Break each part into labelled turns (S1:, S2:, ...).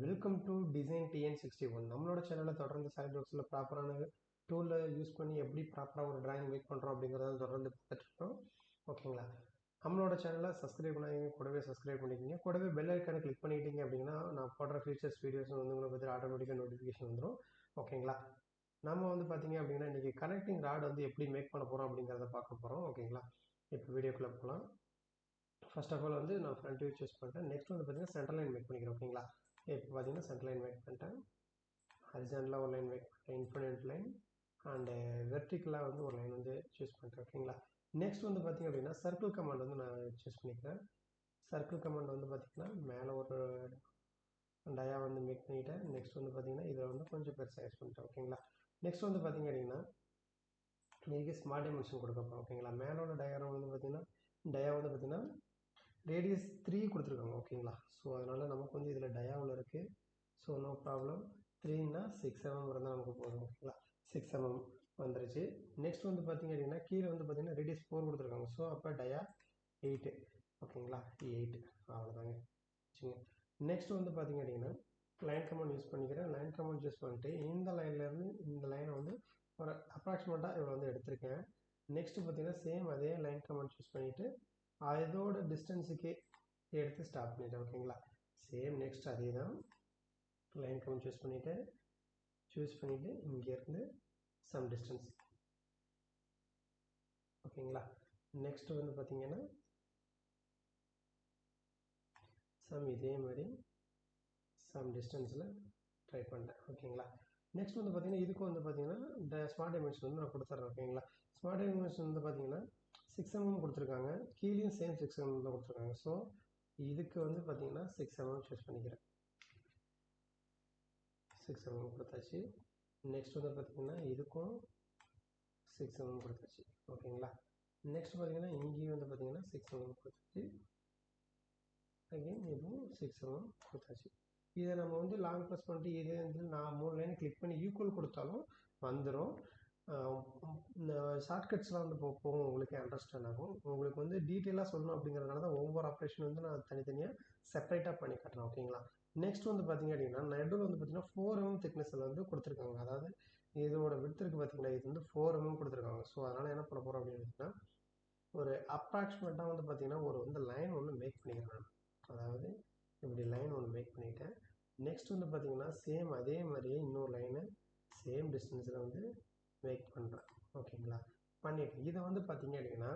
S1: Welcome to design TN61. நம்மளோட சேனலில் தொடர்ந்து சாலிட்வொர்க்ஸில் ப்ராப்பரான டூலை யூஸ் பண்ணி எப்படி ப்ராப்பராக ஒரு டிராயிங் மேக் பண்ணுறோம் அப்படிங்கிறத தொடர்ந்து பார்த்துட்டு இருக்கோம். ஓகேங்களா? நம்மளோட சேனலை சப்ஸ்கிரைப் பண்ணாதீங்க, கூடவே சப்ஸ்கிரைப் பண்ணிக்கிங்க. கூடவே பெல் ஐக்கானை கிளிக் பண்ணிக்கிட்டீங்க அப்படின்னா நான் போடுற ஃபீச்சர்ஸ் வீடியோஸ் வந்து உங்களுக்கு பற்றி ஆட்டோமேட்டிக்காக நோட்டிஃபிகேஷன் வந்துடும். ஓகேங்களா? நம்ம வந்து பார்த்தீங்க அப்படின்னா இன்றைக்கி கனெக்டிங் ராட் வந்து எப்படி மேக் பண்ண போகிறோம் அப்படிங்கிறத பார்க்க போகிறோம். ஓகேங்களா? இப்போ வீடியோக்குள்ளே போகலாம். ஃபர்ஸ்ட் ஆஃப் ஆல் வந்து நான் ஃப்ரண்ட் வியூ சூஸ் பண்ணிட்டேன். நெக்ஸ்ட் வந்து பார்த்தீங்கன்னா சென்டர் லைன் மேக் பண்ணிக்கிறேன். ஓகேங்களா? இப்போ பார்த்தீங்கன்னா சென்டர் லைன் மேக் பண்ணிட்டேன். ஹரிசாண்டலாக ஒரு லைன் மேக் பண்ணிட்டேன், இன்ஃபினிட் லைன். அண்டு வெர்டிக்கலாக வந்து ஒரு லைன் வந்து சூஸ் பண்ணிட்டேன். ஓகேங்களா? நெக்ஸ்ட் வந்து பார்த்திங்க அப்படின்னா சர்க்கிள் கமாண்ட் வந்து நான் சூஸ் பண்ணிக்கிறேன். சர்க்கிள் கமாண்ட் வந்து பார்த்திங்கன்னா மேலே ஒரு டயா வந்து மேக் பண்ணிவிட்டேன். நெக்ஸ்ட் வந்து பார்த்திங்கன்னா இதில் வந்து கொஞ்சம் பெருசாக யூஸ் பண்ணிட்டேன். ஓகேங்களா? நெக்ஸ்ட் வந்து பார்த்திங்க அப்படின்னா நீங்கள் ஸ்மார்ட் டைமென்ஷன் கொடுக்க போகிறோம். ஓகேங்களா? மேலோட டயாகிராம் வந்து பார்த்திங்கன்னா டயா வந்து பார்த்திங்கன்னா ரேடியஸ் 3 கொடுத்துருக்காங்க. ஓகேங்களா? ஸோ அதனால் நமக்கு வந்து இதில் டயாவில் இருக்குது. So no problem. 3ன்னா 6 mm இருந்தால் நமக்கு போதும். ஓகேங்களா? 6 mm வந்துருச்சு. நெக்ஸ்ட் வந்து பார்த்திங்க அப்படின்னா கீழே வந்து பார்த்திங்கன்னா ரேடியஸ் 4 கொடுத்துருக்காங்க. ஸோ அப்போ டயா 8. ஓகேங்களா? 8 அவ்வளோதாங்க. வச்சுங்க. நெக்ஸ்ட் வந்து பார்த்திங்க அப்படின்னா லைன் கமாண்ட் யூஸ் பண்ணிக்கிறேன். லைன் கமாண்ட் யூஸ் பண்ணிட்டு இந்த லைன்லேருந்து இந்த லைனை வந்து ஒரு அப்ராக்சிமேட்டாக இவ்வளோ வந்து எடுத்திருக்கேன். நெக்ஸ்ட் பார்த்திங்கன்னா சேம் அதே லைன் கமாண்ட் யூஸ் பண்ணிவிட்டு அதோட டிஸ்டன்ஸுக்கே எடுத்து ஸ்டாப் பண்ணிட்டேன். ஓகேங்களா? சேம் நெக்ஸ்ட் அதே தான் லைன் கவுண்ட் சூஸ் பண்ணிவிட்டு இங்கேருந்து சம் டிஸ்டன்ஸ். ஓகேங்களா? நெக்ஸ்ட் வந்து பார்த்தீங்கன்னா சம் இதே மாதிரி சம் டிஸ்டன்ஸில் ட்ரை பண்ணிட்டேன். ஓகேங்களா? நெக்ஸ்ட் வந்து பார்த்தீங்கன்னா இதுக்கு வந்து பார்த்தீங்கன்னா ஸ்மார்ட் டைமென்ஷன் வந்து நான் கொடுத்துட்றேன். ஓகேங்களா? ஸ்மார்ட் டைமென்ஷன் வந்து பார்த்தீங்கன்னா 6 mm கொடுத்துருக்காங்க. கீழேயும் சேம் 6 mm தான் கொடுத்துருக்காங்க. ஸோ இதுக்கு வந்து பார்த்தீங்கன்னா 6 mm சூஸ் பண்ணிக்கிறேன். 6 mm கொடுத்தாச்சு. நெக்ஸ்ட் வந்து பார்த்தீங்கன்னா இதுக்கும் 6 mm கொடுத்தாச்சு. ஓகேங்களா? நெக்ஸ்ட் பார்த்தீங்கன்னா இங்கேயும் வந்து பார்த்தீங்கன்னா 6 mm கொடுத்தாச்சு. அகைன் இதுவும் 6 mm கொடுத்தாச்சு. இதை நம்ம வந்து லாங் ப்ரெஸ் பண்ணிட்டு இதே வந்து நான் 3 லைன் கிளிக் பண்ணி ஈக்குவல் கொடுத்தாலும் வந்துடும். இந்த ஷார்ட்கட்ஸ்லாம் வந்து போகும், உங்களுக்கு அண்டர்ஸ்டாண்ட் ஆகும். உங்களுக்கு வந்து டீட்டெயிலாக சொல்லணும் அப்படிங்கிறதுனால தான் ஒவ்வொரு ஆப்ரேஷன் வந்து நான் தனித்தனியாக செப்பரேட்டாக பண்ணி காட்டுறேன். ஓகேங்களா? நெக்ஸ்ட் வந்து பார்த்தீங்க அப்படின்னா நடுவில் வந்து பார்த்தீங்கன்னா 4 mm திக்னஸில் வந்து கொடுத்துருக்காங்க. அதாவது இதோட விட்த் இருக்குது பார்த்தீங்களா, இது வந்து 4 mm கொடுத்துருக்காங்க. ஸோ அதனால் என்ன பண்ண போகிறோம் அப்படின்னு பார்த்தீங்கன்னா ஒரு அப்ராக்சிமேட்டாக வந்து பார்த்தீங்கன்னா ஒரு வந்து லைன் ஒன்று மேக் பண்ணிக்கிறேன். அதாவது இப்படி லைன் ஒன்று மேக் பண்ணிட்டேன். நெக்ஸ்ட் வந்து பார்த்தீங்கன்னா சேம் அதே மாதிரியே இன்னொரு லைனை சேம் டிஸ்டன்ஸில் வந்து மேக் பண்ணுறேன். ஓகேங்களா? பண்ணிவிட்டு இதை வந்து பார்த்தீங்க அப்படின்னா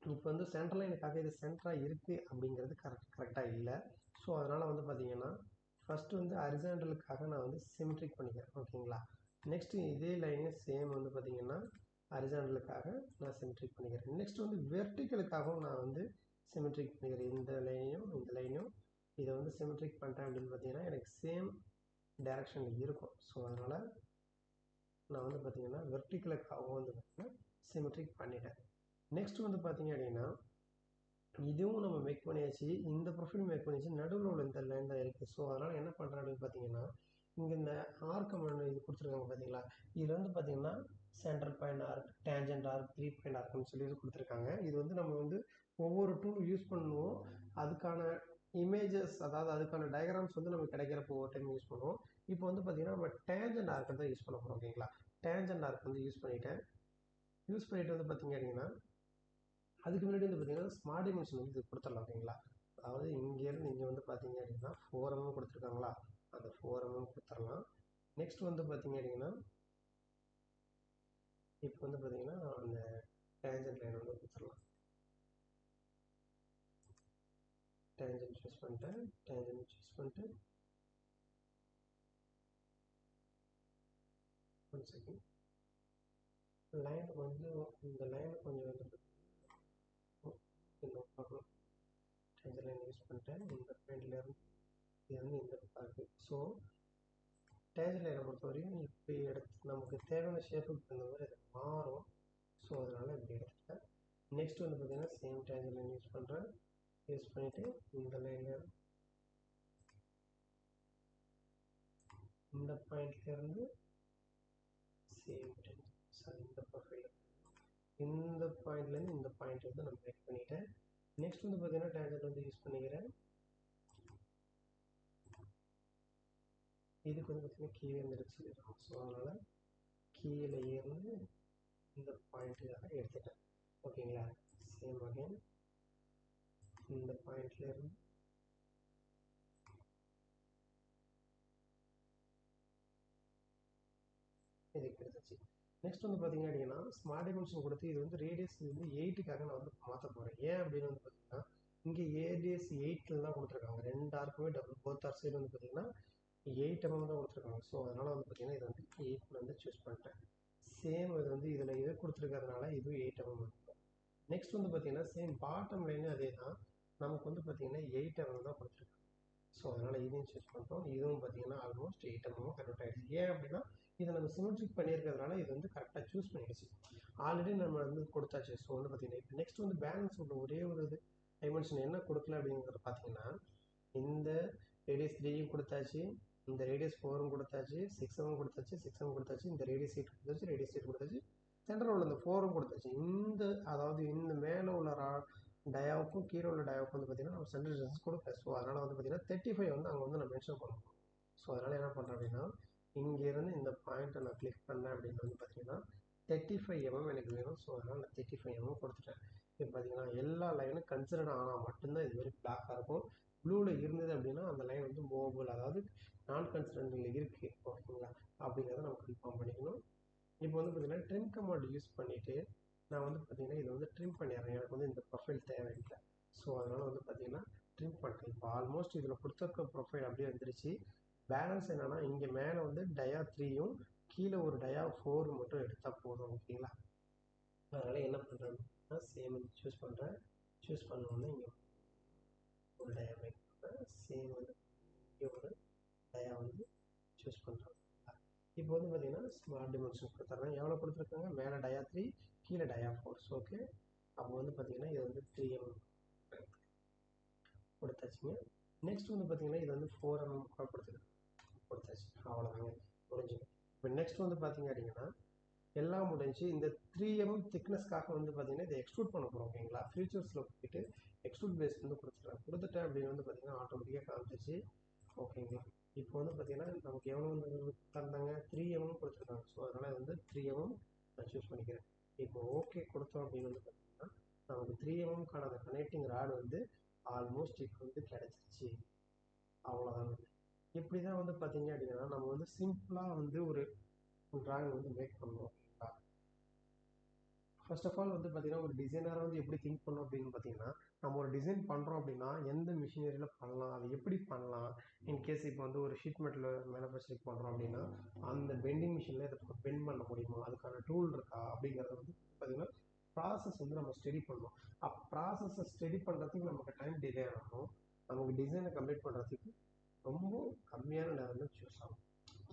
S1: இப்போ வந்து சென்டர் லைனுக்காக இது சென்டராக இருக்குது அப்படிங்கிறது கரெக்டாக இல்லை. ஸோ அதனால் வந்து பார்த்தீங்கன்னா ஃபஸ்ட்டு வந்து ஹரிசாண்டலுக்காக நான் வந்து சிமெட்ரிக் பண்ணிக்கிறேன். ஓகேங்களா? நெக்ஸ்ட்டு இதே லைனையும் சேம் வந்து பார்த்தீங்கன்னா ஹரிசாண்டலுக்காக நான் சிமெட்ரிக் பண்ணிக்கிறேன். நெக்ஸ்ட் வந்து வெர்டிக்கலுக்காகவும் நான் வந்து சிமெட்ரிக் பண்ணிக்கிறேன். இந்த லைனையும் இதை வந்து சிமெட்ரிக் பண்ணுறேன் அப்படின்னு பார்த்தீங்கன்னா எனக்கு சேம் டைரக்ஷனில் இருக்கும். ஸோ அதனால் நான் வந்து பார்த்தீங்கன்னா வெர்டிக்கலுக்காகவும் வந்து பார்த்தீங்கன்னா சிமெட்ரிக் பண்ணிட்டேன். நெக்ஸ்ட் வந்து பார்த்தீங்க அப்படின்னா இதுவும் நம்ம மேக் பண்ணியாச்சு, இந்த ப்ரொஃபைல் மேக் பண்ணியாச்சு, நடுவில் உள்ள இந்த லைன் தான் இருக்குது. ஸோ அதனால் என்ன பண்ணுறேன் அப்படின்னு பார்த்தீங்கன்னா இங்கே இந்த ஆர்க் கமாண்ட் இது கொடுத்துருக்காங்க பார்த்தீங்களா, இதில் வந்து பார்த்தீங்கன்னா centre point arc, tangent arc, 3 point ஆர்க்னு சொல்லி கொடுத்துருக்காங்க. இது வந்து நம்ம வந்து ஒவ்வொரு டூல் யூஸ் பண்ணுவோம், அதுக்கான இமேஜஸ் அதாவது அதுக்கான டயக்ராம்ஸ் வந்து நமக்கு கிடைக்கிறப்போ ஒவ்வொரு டைம் யூஸ் பண்ணுவோம். இப்போ வந்து பார்த்தீங்கன்னா நம்ம டேஞ்சன்ட் ஆர்க்கை தான் யூஸ் பண்ண போகிறோம். ஓகேங்களா? டேஞ்சன்ட் ஆர்க் வந்து யூஸ் பண்ணிட்டு வந்து பார்த்தீங்க அப்படின்னா அதுக்கு முன்னாடி வந்து பார்த்தீங்கன்னா ஸ்மார்ட் டைமென்ஷன் வந்து இது கொடுத்துடலாம். ஓகேங்களா? அதாவது இங்கேருந்து இங்கே வந்து பார்த்தீங்க அப்படின்னா 4 mm கொடுத்துருக்காங்களா, அந்த 4 mm கொடுத்துடலாம். நெக்ஸ்ட் வந்து பார்த்தீங்க அப்படின்னா இப்போ வந்து பார்த்தீங்கன்னா அந்த டேஞ்சன்ட் லைன் வந்து கொடுத்துடலாம். டேஞ்சன்ட் சூஸ் பண்ணிட்டேன். டேஞ்சன்ட் சூஸ் பண்ணிட்டு 1 செகண்ட் லைன் கொஞ்சம் இந்த லைன் கொஞ்சம் வந்து இன்னும் பார்க்கலாம். டேஞ்சன்ட் லைன் யூஸ் பண்ணிட்டேன். இந்த பாயிண்ட்லேருந்து இது வந்து இந்த பார்க்கு. ஸோ டேஞ்சன்ட் லைனை பொறுத்த வரைக்கும் இப்போ எடுத்து நமக்கு தேவையான ஷேப்புக்கு தகுந்த மாதிரி அது மாறும். ஸோ அதனால் இப்படி எடுத்துட்டேன். நெக்ஸ்ட் வந்து பார்த்தீங்கன்னா சேம் டேஞ்சன்ட் லைன் யூஸ் பண்ணுறேன். யூஸ் பண்ணிவிட்டு இந்த லைனில் இந்த பாயிண்ட்லேருந்து சேம் சாரி இந்த ப்ரொஃபைல் இந்த பாயிண்ட்லேருந்து இந்த பாயிண்ட் வந்து நான் மேக் பண்ணிட்டேன். நெக்ஸ்ட் வந்து பார்த்தீங்கன்னா டேஞ்சன்ட் வந்து யூஸ் பண்ணிக்கிறேன். இதுக்கு வந்து பார்த்தீங்கன்னா கீழே வந்துருச்சு. ஸோ அதனால் கீழே இருந்து இந்த பாயிண்ட்டுக்காக எடுத்துட்டேன். ஓகேங்களா? சேம் அகைன் இந்த பாயிண்ட்ல இருந்து இதுக்கு எடுத்துச்சு. நெக்ஸ்ட் வந்து பார்த்தீங்க அப்படின்னா ஸ்மார்ட் டைமென்ஷன் கொடுத்து இது வந்து ரேடியஸ் வந்து 8க்காக நான் வந்து மாற்ற போகிறேன். ஏன் அப்படின்னு வந்து பார்த்தீங்கன்னா இங்கே ஏடிஎஸ் 8ல் தான் கொடுத்துருக்காங்க. ரெண்டு ஆர்க்குமே டபுள் போத் ஆர் சைடு வந்து பார்த்தீங்கன்னா 8 mm தான் கொடுத்துருக்காங்க. ஸோ அதனால் வந்து பார்த்தீங்கன்னா இது வந்து 8 வந்து சூஸ் பண்ணிட்டேன். சேம் இது வந்து இதில் இது கொடுத்துருக்கறதுனால இதுவும் 8 mm இருக்கும். நெக்ஸ்ட் வந்து பார்த்தீங்கன்னா சேம் பாட்டம் லைனும் அதே தான். நமக்கு வந்து பார்த்தீங்கன்னா 8 mm தான் கொடுத்துருக்காங்க. ஸோ அதனால் இதையும் சூஸ் பண்ணிட்டோம். இதுவும் பார்த்தீங்கன்னா ஆல்மோஸ்ட் 8 mm கன்வெர்ட் ஆகிடுச்சு. ஏன் அப்படின்னா இதை நம்ம சிமெட்ரிக் பண்ணியிருக்கிறதுனால இது வந்து கரெக்டாக சூஸ் பண்ணிடுச்சு. ஆல்ரெடி நம்ம வந்து கொடுத்தாச்சு. ஸோ வந்து பார்த்தீங்கன்னா இப்போ நெக்ஸ்ட் வந்து பேலன்ஸ் உள்ள ஒரே ஒரு இது டைமென்ஷன் என்ன கொடுக்கல அப்படிங்கிறத பார்த்தீங்கன்னா இந்த ரேடியஸ் 3யும் கொடுத்தாச்சு, இந்த ரேடியஸ் 4ம் கொடுத்தாச்சு, 6mm கொடுத்தாச்சு, 6mm கொடுத்தாச்சு, இந்த ரேடியஸ் 8 கொடுத்தாச்சு, ரேடியஸ் 8 கொடுத்தாச்சு, சென்டரில் உள்ள இந்த 4ம் கொடுத்தாச்சு. இந்த அதாவது இந்த மேலே உள்ள டயாவுக்கும் கீழே உள்ள டயாவுக்கும் வந்து பார்த்தீங்கன்னா நம்ம சென்டர் டிஸ்டன்ஸ் கொடுக்கல. ஸோ அதனால் வந்து பார்த்தீங்கன்னா 35 வந்து அங்கே வந்து நான் மென்ஷன் பண்ணணும். ஸோ அதனால் என்ன பண்ணுறேன் அப்படின்னா இங்கேருந்து இந்த பாயிண்ட்டை நான் கிளிக் பண்ணேன் அப்படின்னு வந்து பார்த்தீங்கன்னா 35 mm எனக்கு வேணும். ஸோ அதனால் நான் 35 mm கொடுத்துட்டேன். இப்போ பார்த்தீங்கன்னா எல்லா லைனும் கன்சிடர் ஆனால் மட்டும்தான் இது மாதிரி பிளாக்காக இருக்கும். ப்ளூவில் இருந்தது அப்படின்னா அந்த லைன் வந்து மூவபிள், அதாவது நான் கன்சிடரில் இருக்குது. ஓகேங்களா? அப்படிங்கிறத நம்ம கன்ஃபார்ம் பண்ணிக்கணும். இப்போ வந்து பார்த்தீங்கன்னா ட்ரிம் கமாண்ட் யூஸ் பண்ணிவிட்டு நான் வந்து பார்த்தீங்கன்னா இதை வந்து ட்ரிம் பண்ணிடுறேன். எனக்கு வந்து இந்த ப்ரொஃபைல் தேவையில்லை. ஸோ அதனால் வந்து பார்த்தீங்கன்னா ட்ரிம் பண்ணிட்டேன். இப்போ ஆல்மோஸ்ட் இதில் கொடுத்துருக்க ப்ரொஃபைல் அப்படியே வந்துருச்சு. பேலன்ஸ் என்னென்னா இங்கே மேலே வந்து டயா 3யும் கீழே ஒரு டயா 4 மட்டும் எடுத்தால் போதும். ஓகேங்களா? அதனால் என்ன பண்ணுறேன்னா சேம் சூஸ் பண்ணுறேன். சூஸ் பண்ணோன்னே இங்கே ஒரு டயா மேக் பண்ணுறேன். சேம் வந்து இங்கே ஒரு டயா வந்து சூஸ் பண்ணுறேன். இப்போ வந்து பார்த்தீங்கன்னா ஸ்மார்ட் டைமென்ஷன் கொடுத்துட்றேன். எவ்வளோ கொடுத்துருக்காங்க? மேலே டயா 3, கீழே டயா 4. ஓகே, அப்போ வந்து பார்த்தீங்கன்னா இது வந்து 3mm கொடுத்தாச்சுங்க. நெக்ஸ்ட் வந்து பார்த்தீங்கன்னா இது வந்து 4mm கொடுத்தாச்சு. அவ்வளோதாங்க, முடிஞ்சுங்க. இப்போ நெக்ஸ்ட் வந்து பார்த்தீங்க அப்படின்னா எல்லாம் முடிஞ்சு. இந்த 3mm திக்னஸ்க்காக வந்து பார்த்தீங்கன்னா இதை எக்ஸ்ட்ரூட் பண்ண போகிறோம். ஓகேங்களா? ஃபியூச்சர்ஸில் போயிட்டு எக்ஸ்ட்ரூட் பேஸ் வந்து கொடுத்துட்டேன் அப்படின்னு வந்து பார்த்தீங்கன்னா ஆட்டோமேட்டிக்காக காமிச்சிச்சு. ஓகேங்களா? இப்போ வந்து பார்த்தீங்கன்னா நமக்கு எவ்வளோ வந்து தந்தாங்க? 3mm கொடுத்துருக்காங்க. ஸோ அதனால் வந்து 3mm நான் சூஸ் பண்ணிக்கிறேன். இப்போ ஓகே கொடுத்தோம் அப்படின்னு வந்து பார்த்தீங்கன்னா நமக்கு 3mmக்கான அந்த கனெக்டிங் ராடு வந்து ஆல்மோஸ்ட் இப்போ வந்து கிடச்சிருச்சு. அவ்வளோதான். இப்படி தான் வந்து பார்த்தீங்க அப்படின்னா நம்ம வந்து சிம்பிளாக வந்து ஒரு ட்ராயிங் வந்து மேக் பண்ணுவோம். ஃபர்ஸ்ட் ஆஃப் ஆல் வந்து பார்த்தீங்கன்னா ஒரு டிசைனராக வந்து எப்படி திங்க் பண்ணோம் அப்படின்னு பார்த்தீங்கன்னா நம்ம ஒரு டிசைன் பண்ணுறோம் அப்படின்னா எந்த மிஷினரியில் பண்ணலாம், அதை எப்படி பண்ணலாம். இன்கேஸ் இப்போ வந்து ஒரு ஷீட் மெட்டல் மேனுஃபேக்சரிங் பண்ணுறோம் அப்படின்னா அந்த பெண்டிங் மிஷினில் இதை பெண்ட் பண்ண முடியுமா, அதுக்கான டூல் இருக்கா அப்படிங்கிறத வந்து பார்த்தீங்கன்னா ப்ராசஸ் வந்து நம்ம ஸ்டடி பண்ணணும். ப்ராசஸை ஸ்டடி பண்ணுறதுக்கு நமக்கு டைம் டிலே ஆகும். நமக்கு டிசைனை கம்ப்ளீட் பண்ணுறதுக்கு ரொம்ப கம்மியான நேரம் தான் சூஸ் ஆகும்.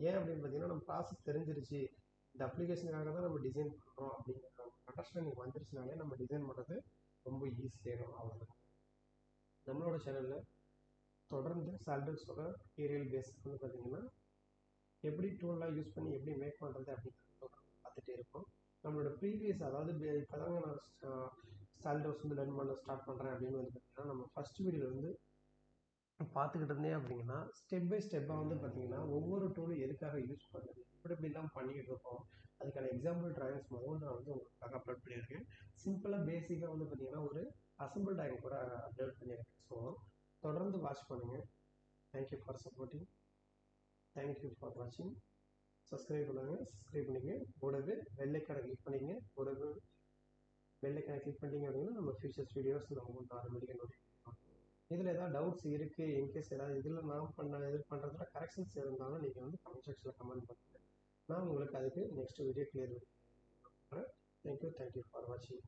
S1: ஏன் அப்படின்னு பார்த்தீங்கன்னா நம்ம ப்ராசஸ் தெரிஞ்சிருச்சு, இந்த அப்ளிகேஷனுக்காக தான் நம்ம டிசைன் பண்ணுறோம் அப்படிங்கிற அண்டர்ஸ்டாண்டிங் வந்துருச்சுனாலே நம்ம டிசைன் பண்ணுறது ரொம்ப ஈஸியாகிடும். அவ்வளோதான். நம்மளோட சேனலில் தொடர்ந்து சால்டர்ஸோட ஏரியல் பேஸ் வந்து பார்த்தீங்கன்னா எப்படி டூல்லாம் யூஸ் பண்ணி எப்படி மேக் பண்ணுறது அப்படிங்கிறத பார்த்துட்டே இருக்கோம். நம்மளோட ப்ரீவியஸ் அதாவது இப்போ தாங்க நான் சால்டர்ஸ் வந்து லேர்ன் பண்ண ஸ்டார்ட் பண்ணுறேன் அப்படின்னு வந்து பார்த்தீங்கன்னா நம்ம ஃபஸ்ட் வீடியோவில் வந்து பார்த்துக்கிட்டு இருந்தேன் அப்படின்னா ஸ்டெப் பை ஸ்டெப்பாக வந்து பார்த்தீங்கன்னா ஒவ்வொரு டூலும் எதுக்காக யூஸ் பண்ணுறது, இப்படிலாம் பண்ணிக்கிட்டு இருக்கோம், அதுக்கான எக்ஸாம்பிள் ட்ராயிங்ஸ் முதல்ல நான் வந்து உங்களுக்காக அப்லோட் பண்ணியிருக்கேன். சிம்பிளாக பேசிக்காக வந்து பார்த்தீங்கன்னா ஒரு அசம்பிள் ட்ராயிங் கூட அப்லோட் பண்ணியிருக்கேன். ஸோ தொடர்ந்து வாட்ச் பண்ணுங்கள். Thank you for supporting. Thank you for வாட்சிங். சப்ஸ்கிரைப் பண்ணுங்கள். சப்ஸ்கிரைப் பண்ணிங்க. கூடவே பெல்லைக்கான கிளிக் பண்ணிங்க. கூடவே பெல்லைக்கான கிளிக் பண்ணிங்க அப்படின்னா நம்ம ஃபியூச்சர்ஸ் வீடியோஸ் நம்ம வந்து ஆட்டோமேட்டிக்காக நோட்டிஃபிகேஷன். இதில் ஏதாவது டவுட்ஸ் இருக்குது, இன்கேஸ் ஏதாவது இதில் நான் பண்ணுறதுல கரெக்ஷன்ஸ் இருந்தாலும் நீங்கள் வந்து கமெண்ட் செக்ஷனில் கமெண்ட் பண்ணுங்கள். நான் உங்களுக்கு அதுக்கு நெக்ஸ்ட் வீடியோ கிளியர் பண்ணுறேன். தேங்க்யூ ஃபார் வாட்சிங்.